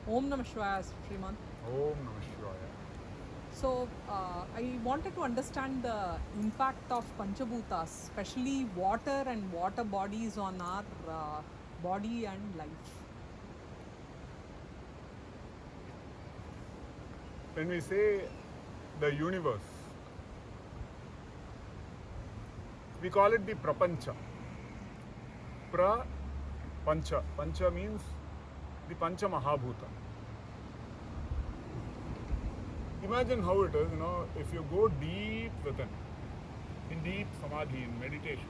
Om Namah Shivaya, Sriman. Om Namah Shivaya. So, I wanted to understand the impact of Panchabhutas, especially water and water bodies on our body and life. When we say the universe, we call it the Prapancha. Pancha. Pancha means the Pancha Mahabhuta. Imagine how it is, if you go deep within, in deep samadhi, in meditation,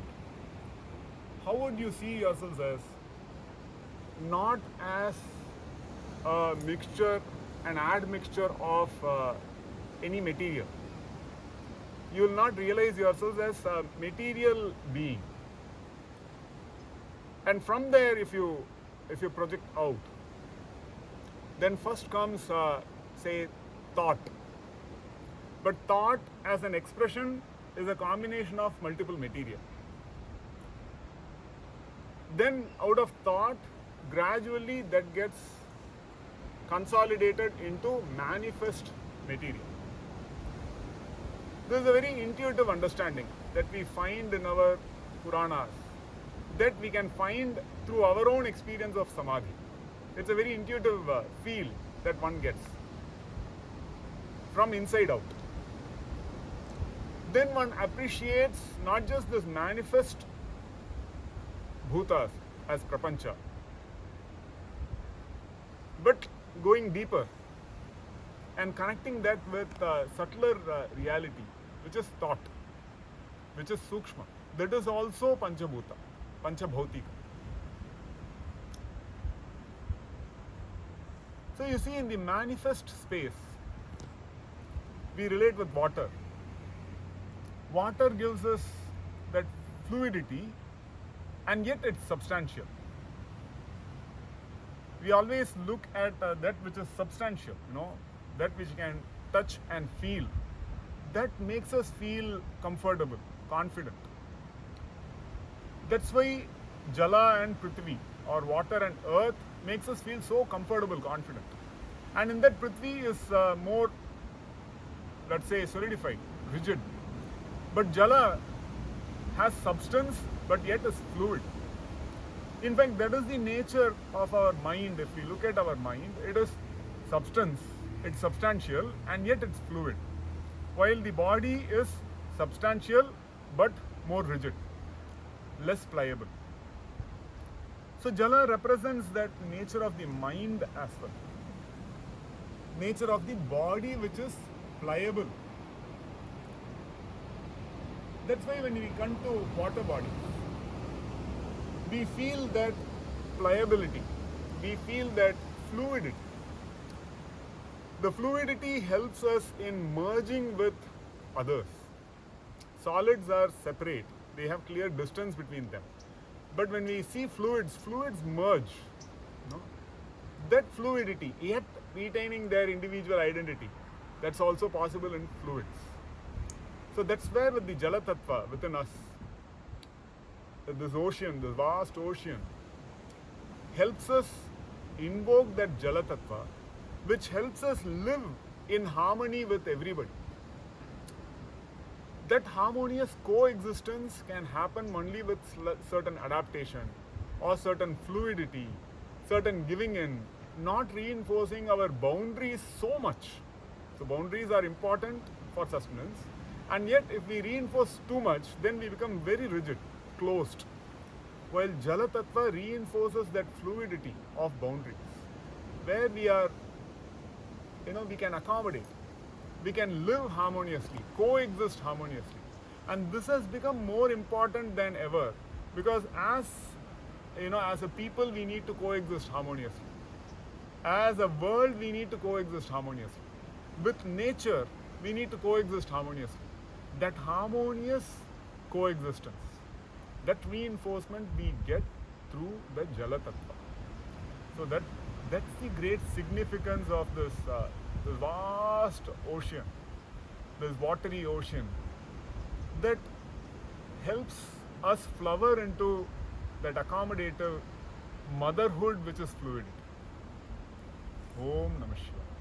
how would you see yourselves as? Not as a mixture, an admixture of any material. You will not realize yourselves as a material being. And from there, if you project out, then first comes, say, thought. But thought as an expression is a combination of multiple material. Then out of thought, gradually that gets consolidated into manifest material. This is a very intuitive understanding that we find in our Puranas, that we can find through our own experience of Samadhi. It's a very intuitive feel that one gets from inside out. Then one appreciates not just this manifest bhutas as prapancha, but going deeper and connecting that with subtler reality, which is thought, which is sukshma. That is also panchabhuta, panchabhautika. So you see, in the manifest space, we relate with water. Water gives us that fluidity, and yet it's substantial. We always look at that which is substantial, that which you can touch and feel. That makes us feel comfortable, confident. That's why Jala and Prithvi, or water and earth, makes us feel so comfortable, confident. And in that, Prithvi is more, let's say, solidified, rigid. But Jala has substance, but yet is fluid. In fact, that is the nature of our mind. If we look at our mind, it is substance, it's substantial, and yet it's fluid. While the body is substantial, but more rigid, less pliable. So Jala represents that nature of the mind as well. Nature of the body, which is pliable. That's why when we come to water bodies, we feel that pliability, we feel that fluidity. The fluidity helps us in merging with others. Solids are separate, they have clear distance between them. But when we see fluids merge. That fluidity, yet retaining their individual identity, that's also possible in fluids. So that's where with the Jala Tattva within us, this ocean, this vast ocean, helps us invoke that Jala Tattva, which helps us live in harmony with everybody. That harmonious coexistence can happen only with certain adaptation or certain fluidity, certain giving in, not reinforcing our boundaries so much. So boundaries are important for sustenance. And yet, if we reinforce too much, then we become very rigid, closed. While Jala Tattva reinforces that fluidity of boundaries, where we are, we can accommodate, we can live harmoniously, coexist harmoniously. And this has become more important than ever, because as a people, we need to coexist harmoniously. As a world, we need to coexist harmoniously. With nature, we need to coexist harmoniously. That harmonious coexistence, that reinforcement we get through the Jala Tattva. So that's the great significance of this vast ocean, this watery ocean, that helps us flower into that accommodative motherhood which is fluidity. Om Namah Shivaya.